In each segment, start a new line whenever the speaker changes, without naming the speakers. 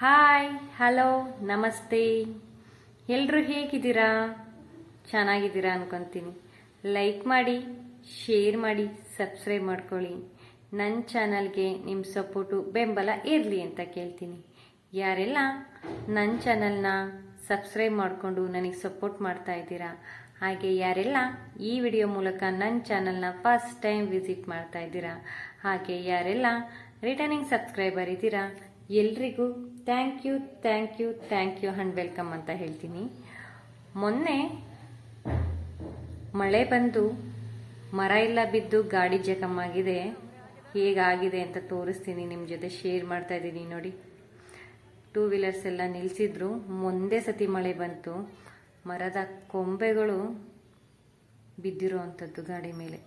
Hi hello ನಮಸ್ತೆ. ಎಲ್ಲರೂ ಹೇಗಿದ್ದೀರಾ? ಚೆನ್ನಾಗಿದ್ದೀರಾ ಅನ್ಕೊತೀನಿ. ಲೈಕ್ ಮಾಡಿ, ಶೇರ್ ಮಾಡಿ, ಸಬ್ಸ್ಕ್ರೈಬ್ ಮಾಡ್ಕೊಳ್ಳಿ. ನನ್ನ ಚಾನಲ್ಗೆ ನಿಮ್ಮ ಸಪೋರ್ಟು ಬೆಂಬಲ ಇರಲಿ ಅಂತ ಕೇಳ್ತೀನಿ. ಯಾರೆಲ್ಲ ನನ್ನ ಚಾನಲ್ನ ಸಬ್ಸ್ಕ್ರೈಬ್ ಮಾಡಿಕೊಂಡು ನನಗೆ ಸಪೋರ್ಟ್ ಮಾಡ್ತಾ ಇದ್ದೀರಾ, ಹಾಗೆ ಯಾರೆಲ್ಲ ಈ ವಿಡಿಯೋ ಮೂಲಕ ನನ್ನ ಚಾನಲ್ನ ಫಸ್ಟ್ ಟೈಮ್ ವಿಸಿಟ್ ಮಾಡ್ತಾ ಇದ್ದೀರಾ, ಹಾಗೆ ಯಾರೆಲ್ಲ ರಿಟರ್ನಿಂಗ್ ಸಬ್ಸ್ಕ್ರೈಬರ್ ಇದ್ದೀರಾ, ಎಲ್ರಿಗೂ ಥ್ಯಾಂಕ್ ಯು ಅಂಡ್ ವೆಲ್ಕಮ್ ಅಂತ ಹೇಳ್ತೀನಿ. ಮೊನ್ನೆ ಮಳೆ ಬಂದು ಮರ ಎಲ್ಲ ಬಿದ್ದು ಗಾಡಿ ಜಖಮ್ ಆಗಿದೆ. ಹೇಗಾಗಿದೆ ಅಂತ ತೋರಿಸ್ತೀನಿ, ನಿಮ್ಮ ಜೊತೆ ಶೇರ್ ಮಾಡ್ತಾ ಇದ್ದೀನಿ. ನೋಡಿ, ಟೂ ವೀಲರ್ಸ್ ಎಲ್ಲ ನಿಲ್ಲಿಸಿದ್ರು. ಒಂದೇ ಸತಿ ಮಳೆ ಬಂತು, ಮರದ ಕೊಂಬೆಗಳು ಬಿದ್ದಿರೋ ಅಂಥದ್ದು ಗಾಡಿ ಮೇಲೆ.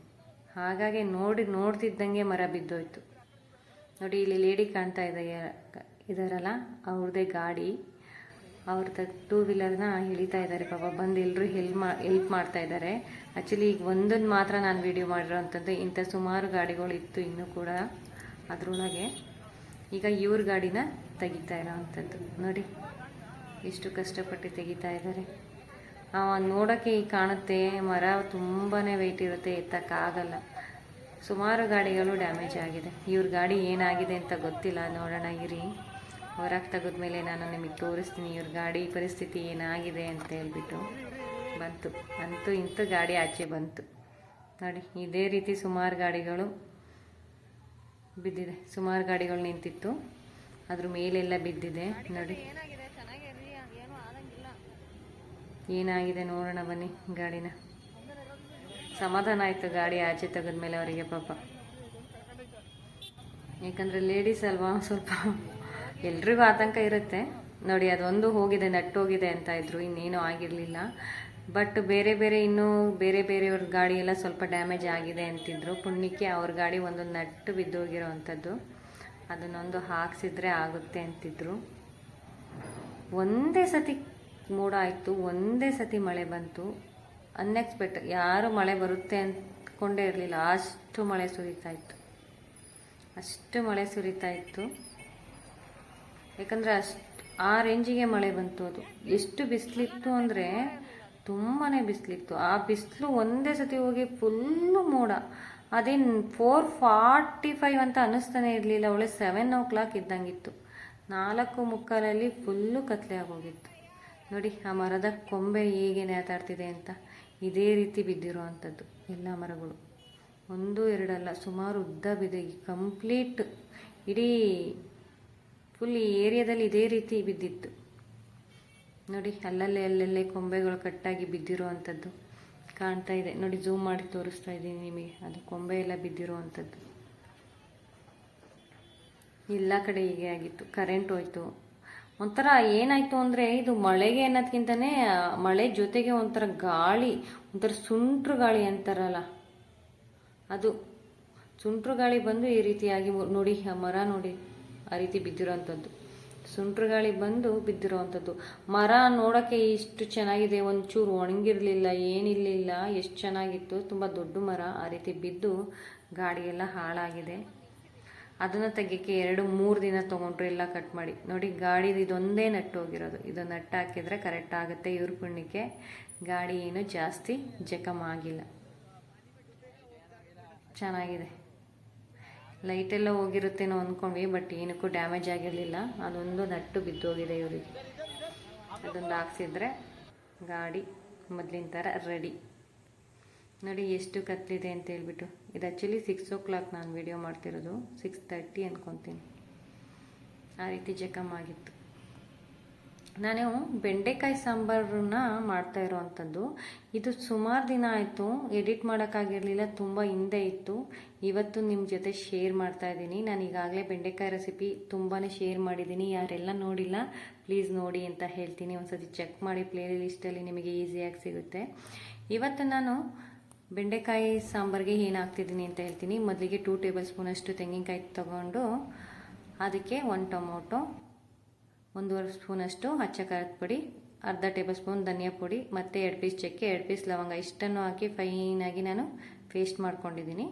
ಹಾಗಾಗಿ ನೋಡ್ತಿದ್ದಂಗೆ ಮರ ಬಿದ್ದೋಯ್ತು. ನೋಡಿ, ಇಲ್ಲಿ ಲೇಡಿ ಕಾಣ್ತಾ ಇದಾರಲ್ಲ, ಅವ್ರದ್ದೇ ಗಾಡಿ. ಅವ್ರದ್ದು ಟೂ ವೀಲರ್ನ ಎಳಿತಾ ಇದ್ದಾರೆ. ಪಾಪ ಬಂದು ಎಲ್ಲರೂ ಹೆಲ್ಪ್ ಮಾಡ್ತಾ ಇದ್ದಾರೆ. ಆ್ಯಕ್ಚುಲಿ ಈಗ ಒಂದನ್ನು ಮಾತ್ರ ನಾನು ವಿಡಿಯೋ ಮಾಡಿರೋ ಅಂಥದ್ದು. ಇಂಥ ಸುಮಾರು ಗಾಡಿಗಳು ಇತ್ತು ಇನ್ನೂ ಕೂಡ ಅದರೊಳಗೆ. ಈಗ ಇವ್ರ ಗಾಡಿನ ತೆಗಿತಾ ಇರೋ ಅಂಥದ್ದು. ನೋಡಿ ಎಷ್ಟು ಕಷ್ಟಪಟ್ಟು ತೆಗಿತಾ ಇದ್ದಾರೆ. ನೋಡೋಕ್ಕೆ ಈಗ ಕಾಣುತ್ತೆ ಮರ ತುಂಬಾ ವೆಯ್ಟ್ ಇರುತ್ತೆ, ಎತ್ತಕ್ಕಾಗಲ್ಲ. ಸುಮಾರು ಗಾಡಿಗಳು ಡ್ಯಾಮೇಜ್ ಆಗಿದೆ. ಇವ್ರ ಗಾಡಿ ಏನಾಗಿದೆ ಅಂತ ಗೊತ್ತಿಲ್ಲ, ನೋಡೋಣ ಇರಿ. ಹೊರಗೆ ತೆಗೆದ್ಮೇಲೆ ನಾನು ನಿಮಗೆ ತೋರಿಸ್ತೀನಿ ಇವ್ರ ಗಾಡಿ ಪರಿಸ್ಥಿತಿ ಏನಾಗಿದೆ ಅಂತ ಹೇಳ್ಬಿಟ್ಟು. ಅಂತೂ ಇಂಥ ಗಾಡಿ ಆಚೆ ಬಂತು. ನೋಡಿ, ಇದೇ ರೀತಿ ಸುಮಾರು ಗಾಡಿಗಳು ಬಿದ್ದಿದೆ. ಸುಮಾರು ಗಾಡಿಗಳು ನಿಂತಿತ್ತು, ಅದ್ರ ಮೇಲೆಲ್ಲ ಬಿದ್ದಿದೆ. ನೋಡಿ ಏನಾಗಿದೆ ನೋಡೋಣ ಬನ್ನಿ. ಗಾಡಿನ ಸಮಾಧಾನ ಆಯಿತು ಗಾಡಿ ಆಚೆ ತೆಗೆದ್ಮೇಲೆ ಅವರಿಗೆ ಪಾಪ. ಯಾಕಂದರೆ ಲೇಡೀಸ್ ಅಲ್ವಾ, ಸ್ವಲ್ಪ ಎಲ್ರಿಗೂ ಆತಂಕ ಇರುತ್ತೆ. ನೋಡಿ, ಅದೊಂದು ಹೋಗಿದೆ, ನಟ್ಟೋಗಿದೆ ಅಂತ ಇದ್ರು, ಇನ್ನೇನೂ ಆಗಿರಲಿಲ್ಲ. ಬಟ್ ಇನ್ನೂ ಬೇರೆಯವ್ರ ಗಾಡಿ ಎಲ್ಲ ಸ್ವಲ್ಪ ಡ್ಯಾಮೇಜ್ ಆಗಿದೆ ಅಂತಿದ್ರು. ಪುಣ್ಯಕ್ಕೆ ಅವ್ರ ಗಾಡಿ ಒಂದು ನಟ್ಟು ಬಿದ್ದೋಗಿರೋ ಅಂಥದ್ದು, ಅದನ್ನೊಂದು ಹಾಕ್ಸಿದ್ರೆ ಆಗುತ್ತೆ ಅಂತಿದ್ರು. ಒಂದೇ ಸತಿ ಮೋಡ ಆಯಿತು, ಒಂದೇ ಸತಿ ಮಳೆ ಬಂತು. ಅನ್ಎಕ್ಸ್ಪೆಕ್ಟೆಡ್, ಯಾರು ಮಳೆ ಬರುತ್ತೆ ಅಂದ್ಕೊಂಡೇ ಇರಲಿಲ್ಲ. ಅಷ್ಟು ಮಳೆ ಸುರಿತಾ ಇತ್ತು. ಯಾಕಂದರೆ ಆ ರೇಂಜಿಗೆ ಮಳೆ ಬಂತು. ಅದು ಎಷ್ಟು ಬಿಸಿಲಿತ್ತು ಅಂದರೆ ತುಂಬಾ ಬಿಸಿಲಿತ್ತು. ಆ ಬಿಸಿಲು ಒಂದೇ ಸತಿ ಹೋಗಿ ಫುಲ್ಲು ಮೋಡ. ಅದೇನು 4:45 ಅಂತ ಅನ್ನಿಸ್ತಾನೆ ಇರಲಿಲ್ಲ. ಒಳ್ಳೆ 7 o'clock ಇದ್ದಂಗಿತ್ತು. 4:45 ಫುಲ್ಲು ಕತ್ಲೆ ಆಗೋಗಿತ್ತು. ನೋಡಿ, ಆ ಮರದ ಕೊಂಬೆ ಹೇಗೆ ನೇತಾಡ್ತಿದೆ ಅಂತ. ಇದೇ ರೀತಿ ಬಿದ್ದಿರೋ ಅಂಥದ್ದು ಎಲ್ಲ ಮರಗಳು, ಒಂದು ಎರಡಲ್ಲ, ಸುಮಾರು ಉದ್ದ ಬಿದ್ದೆ. ಕಂಪ್ಲೀಟ್ ಇಡೀ ಫುಲ್ ಈ ಏರಿಯಾದಲ್ಲಿ ಇದೇ ರೀತಿ ಬಿದ್ದಿತ್ತು. ನೋಡಿ, ಅಲ್ಲಲ್ಲೇ ಕೊಂಬೆಗಳು ಕಟ್ಟಾಗಿ ಬಿದ್ದಿರೋ ಅಂಥದ್ದು ಕಾಣ್ತಾ ಇದೆ. ನೋಡಿ, ಝೂಮ್ ಮಾಡಿ ತೋರಿಸ್ತಾ ಇದ್ದೀನಿ ನಿಮಗೆ. ಅದು ಕೊಂಬೆ ಎಲ್ಲ ಬಿದ್ದಿರೋ ಅಂಥದ್ದು. ಎಲ್ಲ ಕಡೆ ಹೀಗೆ ಆಗಿತ್ತು. ಕರೆಂಟ್ ಹೋಯ್ತು. ಒಂಥರ ಏನಾಯಿತು ಅಂದರೆ, ಇದು ಮಳೆಗೆ ಅನ್ನೋದಕ್ಕಿಂತಲೇ ಮಳೆ ಜೊತೆಗೆ ಒಂಥರ ಗಾಳಿ, ಒಂಥರ ಸುಂಟ್ರು ಗಾಳಿ ಅಂತಾರಲ್ಲ, ಅದು ಸುಂಟ್ರು ಗಾಳಿ ಬಂದು ಈ ರೀತಿಯಾಗಿ ನೋಡಿ, ಆ ಮರ ನೋಡಿ ಆ ರೀತಿ ಬಿದ್ದಿರೋ ಅಂಥದ್ದು. ಸುಂಟ್ರು ಗಾಳಿ ಬಂದು ಬಿದ್ದಿರೋ ಅಂಥದ್ದು ಮರ. ನೋಡೋಕ್ಕೆ ಇಷ್ಟು ಚೆನ್ನಾಗಿದೆ, ಒಂಚೂರು ಒಣಗಿರಲಿಲ್ಲ, ಏನಿರಲಿಲ್ಲ, ಎಷ್ಟು ಚೆನ್ನಾಗಿತ್ತು. ತುಂಬ ದೊಡ್ಡ ಮರ. ಆ ರೀತಿ ಬಿದ್ದು ಗಾಡಿಯೆಲ್ಲ ಹಾಳಾಗಿದೆ. ಅದನ್ನು ತೆಗಿಯೋಕ್ಕೆ 2-3 ದಿನ ತೊಗೊಂಡ್ರು ಎಲ್ಲ ಕಟ್ ಮಾಡಿ. ನೋಡಿ, ಗಾಡಿದು ಇದೊಂದೇ ನಟ್ಟು ಹೋಗಿರೋದು. ಇದು ನಟ್ಟು ಹಾಕಿದರೆ ಕರೆಕ್ಟ್ ಆಗುತ್ತೆ. ಇವ್ರ ಪುಣ್ಯಕ್ಕೆ ಗಾಡಿ ಏನು ಜಾಸ್ತಿ ಜಖಮ್ ಆಗಿಲ್ಲ, ಚೆನ್ನಾಗಿದೆ. ಲೈಟೆಲ್ಲ ಹೋಗಿರುತ್ತೇನೋ ಅಂದ್ಕೊಂಡ್ವಿ, ಬಟ್ ಏನಕ್ಕೂ ಡ್ಯಾಮೇಜ್ ಆಗಿರಲಿಲ್ಲ. ಅದೊಂದು ನಟ್ಟು ಬಿದ್ದೋಗಿದೆ ಇವರಿಗೆ. ಅದೊಂದು ಹಾಕ್ಸಿದ್ರೆ ಗಾಡಿ ಮೊದಲಿನ ಥರ ರೆಡಿ. ನೋಡಿ ಎಷ್ಟು ಕತ್ಲಿದೆ ಅಂತ ಹೇಳ್ಬಿಟ್ಟು. ಇದು ಆ್ಯಕ್ಚುಲಿ 6 o'clock ನಾನು ವಿಡಿಯೋ ಮಾಡ್ತಿರೋದು, 6:30 ಅಂದ್ಕೊತೀನಿ. ಆ ರೀತಿ ಜಖಮ್ ಆಗಿತ್ತು. ನಾನು ಬೆಂಡೆಕಾಯಿ ಸಾಂಬಾರನ್ನ ಮಾಡ್ತಾ ಇರೋವಂಥದ್ದು. ಇದು ಸುಮಾರು ದಿನ ಆಯಿತು, ಎಡಿಟ್ ಮಾಡೋಕ್ಕಾಗಿರಲಿಲ್ಲ, ತುಂಬ ಹಿಂದೆ ಇತ್ತು. ಇವತ್ತು ನಿಮ್ಮ ಜೊತೆ ಶೇರ್ ಮಾಡ್ತಾ ಇದ್ದೀನಿ. ನಾನು ಈಗಾಗಲೇ ಬೆಂಡೆಕಾಯಿ ರೆಸಿಪಿ ತುಂಬಾ ಶೇರ್ ಮಾಡಿದ್ದೀನಿ. ಯಾರೆಲ್ಲ ನೋಡಿಲ್ಲ ಪ್ಲೀಸ್ ನೋಡಿ ಅಂತ ಹೇಳ್ತೀನಿ. ಒಂದ್ಸತಿ ಚೆಕ್ ಮಾಡಿ, ಪ್ಲೇ ಲಿಸ್ಟಲ್ಲಿ ನಿಮಗೆ ಈಸಿಯಾಗಿ ಸಿಗುತ್ತೆ. ಇವತ್ತು ನಾನು ಬೆಂಡೆಕಾಯಿ ಸಾಂಬಾರಿಗೆ ಏನು ಹಾಕ್ತಿದ್ದೀನಿ ಅಂತ ಹೇಳ್ತೀನಿ. ಮೊದಲಿಗೆ 2 tablespoon ಅಷ್ಟು ತೆಂಗಿನಕಾಯಿ ತೊಗೊಂಡು ಅದಕ್ಕೆ 1 ಟೊಮೊಟೊ, 1.5 ಸ್ಪೂನ್ ಅಷ್ಟು ಅಚ್ಚ ಖಾರದ ಪುಡಿ, ಅರ್ಧ ಟೇಬಲ್ಸ್ಪೂನ್ ಧನಿಯಾ ಪುಡಿ, ಮತ್ತು 2 ಪೀಸ್ ಚಕ್ಕೆ, 2 ಪೀಸ್ ಲವಂಗ ಇಷ್ಟನ್ನು ಹಾಕಿ ಫೈನಾಗಿ ನಾನು ಪೇಸ್ಟ್ ಮಾಡ್ಕೊಂಡಿದ್ದೀನಿ.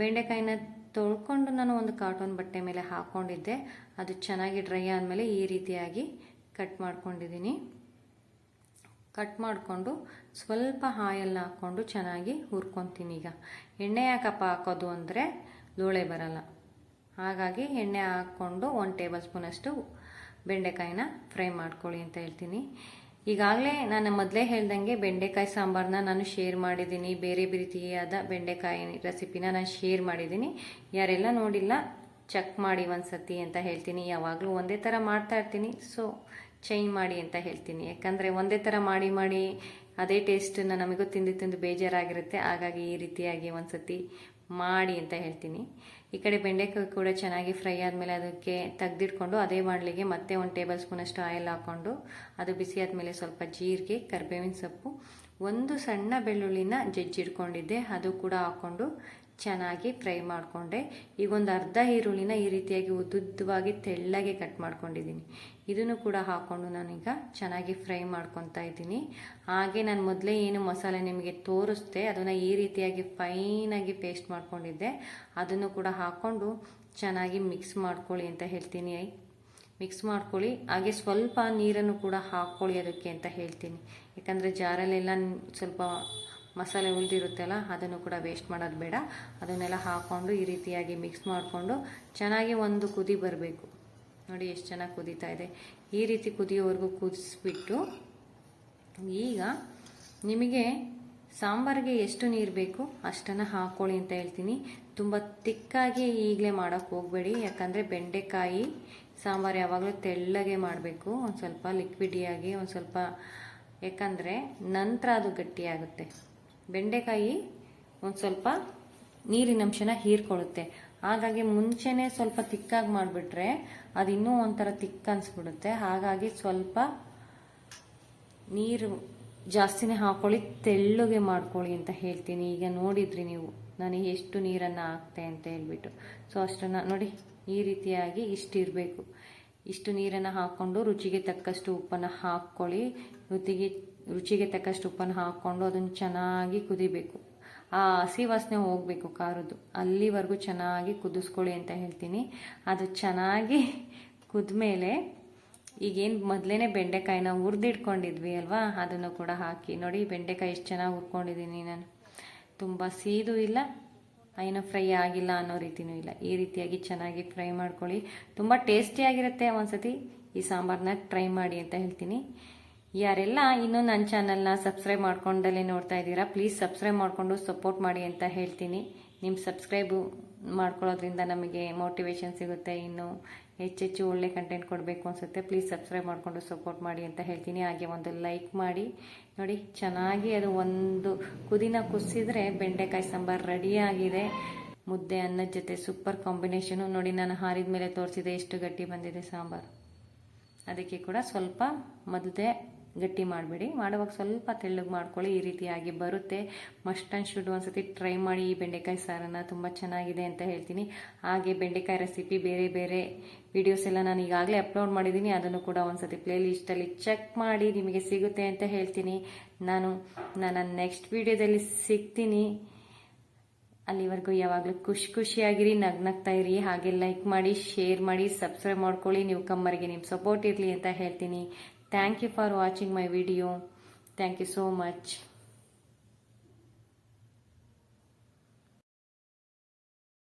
ಬೆಂಡೆಕಾಯಿನ ತೊಳ್ಕೊಂಡು ನಾನು ಒಂದು ಕಾಟನ್ ಬಟ್ಟೆ ಮೇಲೆ ಹಾಕ್ಕೊಂಡಿದ್ದೆ. ಅದು ಚೆನ್ನಾಗಿ ಡ್ರೈ ಆದಮೇಲೆ ಈ ರೀತಿಯಾಗಿ ಕಟ್ ಮಾಡ್ಕೊಂಡಿದ್ದೀನಿ. ಕಟ್ ಮಾಡಿಕೊಂಡು ಸ್ವಲ್ಪ ಆಯಿಲ್ನ ಹಾಕ್ಕೊಂಡು ಚೆನ್ನಾಗಿ ಹುರ್ಕೊತೀನಿ. ಈಗ ಎಣ್ಣೆ ಯಾಕಪ್ಪ ಹಾಕೋದು ಅಂದರೆ ಲೋಳೆ ಬರಲ್ಲ, ಹಾಗಾಗಿ ಎಣ್ಣೆ ಹಾಕ್ಕೊಂಡು 1 ಟೇಬಲ್ ಸ್ಪೂನಷ್ಟು ಬೆಂಡೆಕಾಯಿನ ಫ್ರೈ ಮಾಡ್ಕೊಳ್ಳಿ ಅಂತ ಹೇಳ್ತೀನಿ. ಈಗಾಗಲೇ ನಾನು ಮೊದಲೇ ಹೇಳ್ದಂಗೆ ಬೆಂಡೆಕಾಯಿ ಸಾಂಬಾರನ್ನ ನಾನು ಶೇರ್ ಮಾಡಿದ್ದೀನಿ. ಬೇರೆ ರೀತಿಯಾದ ಬೆಂಡೆಕಾಯಿ ರೆಸಿಪಿನ ನಾನು ಶೇರ್ ಮಾಡಿದ್ದೀನಿ. ಯಾರೆಲ್ಲ ನೋಡಿಲ್ಲ ಚೆಕ್ ಮಾಡಿ ಒಂದ್ಸತಿ ಅಂತ ಹೇಳ್ತೀನಿ. ಯಾವಾಗಲೂ ಒಂದೇ ಥರ ಮಾಡ್ತಾ ಇರ್ತೀನಿ, ಸೊ ಚೇಂಜ್ ಮಾಡಿ ಅಂತ ಹೇಳ್ತೀನಿ. ಯಾಕಂದರೆ ಒಂದೇ ಥರ ಮಾಡಿ ಅದೇ ಟೇಸ್ಟನ್ನು ನಮಗೂ ತಿಂದು ಬೇಜಾರಾಗಿರುತ್ತೆ. ಹಾಗಾಗಿ ಈ ರೀತಿಯಾಗಿ ಒಂದ್ಸತಿ ಮಾಡಿ ಅಂತ ಹೇಳ್ತೀನಿ. ಈ ಕಡೆ ಬೆಂಡೆಕಾಯಿ ಕೂಡ ಚೆನ್ನಾಗಿ ಫ್ರೈ ಆದಮೇಲೆ ಅದಕ್ಕೆ ತೆಗೆದಿಟ್ಕೊಂಡು ಅದೇ ಬಾಣಲಿಗೆ ಮತ್ತೆ 1 ಟೇಬಲ್ ಸ್ಪೂನಷ್ಟು ಆಯಿಲ್ ಹಾಕ್ಕೊಂಡು ಅದು ಬಿಸಿ ಆದಮೇಲೆ ಸ್ವಲ್ಪ ಜೀರಿಗೆ, ಕರಿಬೇವಿನ ಸೊಪ್ಪು, 1 ಸಣ್ಣ ಬೆಳ್ಳುಳ್ಳಿನ ಜಜ್ಜಿಡ್ಕೊಂಡಿದ್ದೆ ಅದು ಕೂಡ ಹಾಕ್ಕೊಂಡು ಚೆನ್ನಾಗಿ ಫ್ರೈ ಮಾಡಿಕೊಂಡೆ. ಈಗ ಒಂದು ಅರ್ಧ ಈರುಳ್ಳಿನ ಈ ರೀತಿಯಾಗಿ ಉದ್ದುದ್ದವಾಗಿ ತೆಳ್ಳಗೆ ಕಟ್ ಮಾಡ್ಕೊಂಡಿದ್ದೀನಿ. ಇದನ್ನು ಕೂಡ ಹಾಕ್ಕೊಂಡು ನಾನೀಗ ಚೆನ್ನಾಗಿ ಫ್ರೈ ಮಾಡ್ಕೊತಾ ಇದ್ದೀನಿ. ಹಾಗೆ ನಾನು ಮೊದಲೇ ಏನು ಮಸಾಲೆ ನಿಮಗೆ ತೋರಿಸ್ದೆ ಅದನ್ನು ಈ ರೀತಿಯಾಗಿ ಫೈನಾಗಿ ಪೇಸ್ಟ್ ಮಾಡ್ಕೊಂಡಿದ್ದೆ, ಅದನ್ನು ಕೂಡ ಹಾಕ್ಕೊಂಡು ಚೆನ್ನಾಗಿ ಮಿಕ್ಸ್ ಮಾಡ್ಕೊಳ್ಳಿ ಅಂತ ಹೇಳ್ತೀನಿ. ಮಿಕ್ಸ್ ಮಾಡ್ಕೊಳ್ಳಿ. ಹಾಗೆ ಸ್ವಲ್ಪ ನೀರನ್ನು ಕೂಡ ಹಾಕ್ಕೊಳ್ಳಿ ಅದಕ್ಕೆ ಅಂತ ಹೇಳ್ತೀನಿ. ಯಾಕಂದರೆ ಜಾರಲ್ಲೆಲ್ಲ ಸ್ವಲ್ಪ ಮಸಾಲೆ ಉಳಿದಿರುತ್ತಲ್ಲ, ಅದನ್ನು ಕೂಡ ವೇಸ್ಟ್ ಮಾಡೋದು ಬೇಡ. ಅದನ್ನೆಲ್ಲ ಹಾಕ್ಕೊಂಡು ಈ ರೀತಿಯಾಗಿ ಮಿಕ್ಸ್ ಮಾಡಿಕೊಂಡು ಚೆನ್ನಾಗಿ ಒಂದು ಕುದಿ ಬರಬೇಕು. ನೋಡಿ ಎಷ್ಟು ಚೆನ್ನಾಗಿ ಕುದೀತಾ ಇದೆ. ಈ ರೀತಿ ಕುದಿಯೋವರೆಗೂ ಕುದಿಸ್ಬಿಟ್ಟು ಈಗ ನಿಮಗೆ ಸಾಂಬಾರಿಗೆ ಎಷ್ಟು ನೀರು ಬೇಕು ಅಷ್ಟನ್ನು ಹಾಕ್ಕೊಳ್ಳಿ ಅಂತ ಹೇಳ್ತೀನಿ. ತುಂಬ ತಿಕ್ಕಾಗಿ ಈಗಲೇ ಮಾಡೋಕ್ಕೆ ಹೋಗಬೇಡಿ, ಯಾಕಂದರೆ ಬೆಂಡೆಕಾಯಿ ಸಾಂಬಾರು ಯಾವಾಗಲೂ ತೆಳ್ಳಗೆ ಮಾಡಬೇಕು. ಒಂದು ಸ್ವಲ್ಪ ಲಿಕ್ವಿಡಿಯಾಗಿ ಒಂದು ಸ್ವಲ್ಪ, ಯಾಕಂದರೆ ನಂತರ ಅದು ಗಟ್ಟಿಯಾಗುತ್ತೆ. ಬೆಂಡೆಕಾಯಿ ಒಂದು ಸ್ವಲ್ಪ ನೀರಿನಂಶನ ಹೀರ್ಕೊಳ್ಳುತ್ತೆ. ಹಾಗಾಗಿ ಮುಂಚೆನೇ ಸ್ವಲ್ಪ ತಿಕ್ಕಾಗಿ ಮಾಡಿಬಿಟ್ರೆ ಅದು ಇನ್ನೂ ಒಂಥರ ತಿಕ್ಕ ಅನಿಸ್ಬಿಡುತ್ತೆ. ಹಾಗಾಗಿ ಸ್ವಲ್ಪ ನೀರು ಜಾಸ್ತಿನೇ ಹಾಕ್ಕೊಳ್ಳಿ, ತೆಳ್ಳಗೆ ಮಾಡ್ಕೊಳ್ಳಿ ಅಂತ ಹೇಳ್ತೀನಿ. ಈಗ ನೋಡಿದ್ರಿ ನೀವು ನಾನು ಎಷ್ಟು ನೀರನ್ನು ಹಾಕ್ತೆ ಅಂತ ಹೇಳ್ಬಿಟ್ಟು. ಸೊ ಅಷ್ಟನ್ನು ನೋಡಿ ಈ ರೀತಿಯಾಗಿ ಇಷ್ಟಿರಬೇಕು. ಇಷ್ಟು ನೀರನ್ನು ಹಾಕ್ಕೊಂಡು ರುಚಿಗೆ ತಕ್ಕಷ್ಟು ಉಪ್ಪನ್ನು ಹಾಕ್ಕೊಳ್ಳಿ. ರುಚಿಗೆ ತಕ್ಕಷ್ಟು ಉಪ್ಪನ್ನು ಹಾಕ್ಕೊಂಡು ಅದನ್ನು ಚೆನ್ನಾಗಿ ಕುದಿಬೇಕು. ಆ ಹಸಿ ವಾಸನೆ ಹೋಗಬೇಕು ಖಾರದ್ದು, ಅಲ್ಲಿವರೆಗೂ ಚೆನ್ನಾಗಿ ಕುದಿಸ್ಕೊಳ್ಳಿ ಅಂತ ಹೇಳ್ತೀನಿ. ಅದು ಚೆನ್ನಾಗಿ ಕುದ್ಮೇಲೆ ಈಗೇನು ಮೊದಲೇ ಬೆಂಡೆಕಾಯಿನ ಹುರಿದಿಟ್ಕೊಂಡಿದ್ವಿ ಅಲ್ವಾ, ಅದನ್ನು ಕೂಡ ಹಾಕಿ. ನೋಡಿ ಬೆಂಡೆಕಾಯಿ ಎಷ್ಟು ಚೆನ್ನಾಗಿ ಹುರ್ಕೊಂಡಿದ್ದೀನಿ ನಾನು. ತುಂಬ ಸೀದು ಇಲ್ಲ, ಏನೋ ಫ್ರೈ ಆಗಿಲ್ಲ ಅನ್ನೋ ರೀತಿಯೂ ಇಲ್ಲ. ಈ ರೀತಿಯಾಗಿ ಚೆನ್ನಾಗಿ ಫ್ರೈ ಮಾಡ್ಕೊಳ್ಳಿ. ತುಂಬ ಟೇಸ್ಟಿಯಾಗಿರುತ್ತೆ. ಒಂದ್ಸತಿ ಈ ಸಾಂಬಾರನ್ನ ಟ್ರೈ ಮಾಡಿ ಅಂತ ಹೇಳ್ತೀನಿ. ಯಾರೆಲ್ಲ ಇನ್ನೂ ನನ್ನ ಚಾನಲ್ನ ಸಬ್ಸ್ಕ್ರೈಬ್ ಮಾಡ್ಕೊಂಡಲ್ಲೇ ನೋಡ್ತಾ ಇದ್ದೀರಾ, ಪ್ಲೀಸ್ ಸಬ್ಸ್ಕ್ರೈಬ್ ಮಾಡಿಕೊಂಡು ಸಪೋರ್ಟ್ ಮಾಡಿ ಅಂತ ಹೇಳ್ತೀನಿ. ನಿಮ್ಮ ಸಬ್ಸ್ಕ್ರೈಬು ಮಾಡ್ಕೊಳ್ಳೋದ್ರಿಂದ ನಮಗೆ ಮೋಟಿವೇಶನ್ ಸಿಗುತ್ತೆ, ಇನ್ನು ಹೆಚ್ಚೆಚ್ಚು ಒಳ್ಳೆ ಕಂಟೆಂಟ್ ಕೊಡಬೇಕು ಅನಿಸುತ್ತೆ. ಪ್ಲೀಸ್ ಸಬ್ಸ್ಕ್ರೈಬ್ ಮಾಡಿಕೊಂಡು ಸಪೋರ್ಟ್ ಮಾಡಿ ಅಂತ ಹೇಳ್ತೀನಿ. ಹಾಗೆ ಒಂದು ಲೈಕ್ ಮಾಡಿ. ನೋಡಿ ಚೆನ್ನಾಗಿ ಅದು ಒಂದು ಕುದಿನ ಕುದಿಸಿದ್ರೆ ಬೆಂಡೆಕಾಯಿ ಸಾಂಬಾರು ರೆಡಿಯಾಗಿದೆ. ಮುದ್ದೆ ಅನ್ನದ ಜೊತೆ ಸೂಪರ್ ಕಾಂಬಿನೇಷನು. ನೋಡಿ ನಾನು ಹಾರಿದ ಮೇಲೆ ತೋರಿಸಿದೆ ಎಷ್ಟು ಗಟ್ಟಿ ಬಂದಿದೆ ಸಾಂಬಾರು. ಅದಕ್ಕೆ ಕೂಡ ಸ್ವಲ್ಪ ಮೊದಲೇ ಗಟ್ಟಿ ಮಾಡಬೇಡಿ, ಮಾಡುವಾಗ ಸ್ವಲ್ಪ ತೆಳ್ಳಗೆ ಮಾಡ್ಕೊಳ್ಳಿ. ಈ ರೀತಿಯಾಗಿ ಬರುತ್ತೆ. ಮಸ್ಟ್ ಆ್ಯಂಡ್ ಶುಡ್ ಒಂದ್ಸತಿ ಟ್ರೈ ಮಾಡಿ ಈ ಬೆಂಡೆಕಾಯಿ ಸಾರನ್ನು, ತುಂಬ ಚೆನ್ನಾಗಿದೆ ಅಂತ ಹೇಳ್ತೀನಿ. ಹಾಗೆ ಬೆಂಡೆಕಾಯಿ ರೆಸಿಪಿ ಬೇರೆ ಬೇರೆ ವಿಡಿಯೋಸ್ ಎಲ್ಲ ನಾನು ಈಗಾಗಲೇ ಅಪ್ಲೋಡ್ ಮಾಡಿದ್ದೀನಿ, ಅದನ್ನು ಕೂಡ ಒಂದ್ಸತಿ ಪ್ಲೇ ಲಿಸ್ಟಲ್ಲಿ ಚೆಕ್ ಮಾಡಿ, ನಿಮಗೆ ಸಿಗುತ್ತೆ ಅಂತ ಹೇಳ್ತೀನಿ. ನಾನು ನನ್ನ ನೆಕ್ಸ್ಟ್ ವಿಡಿಯೋದಲ್ಲಿ ಸಿಗ್ತೀನಿ. ಅಲ್ಲಿವರೆಗೂ ಯಾವಾಗಲೂ ಖುಷಿಯಾಗಿರಿ, ನಗ್ನಗ್ತಾ ಇರಿ. ಹಾಗೆ ಲೈಕ್ ಮಾಡಿ, ಶೇರ್ ಮಾಡಿ, ಸಬ್ಸ್ಕ್ರೈಬ್ ಮಾಡ್ಕೊಳ್ಳಿ. ನೀವು ಕಮ್ಮರಿಗೆ ನಿಮ್ಮ ಸಪೋರ್ಟ್ ಇರಲಿ ಅಂತ ಹೇಳ್ತೀನಿ. Thank you for watching my video. Thank you so much.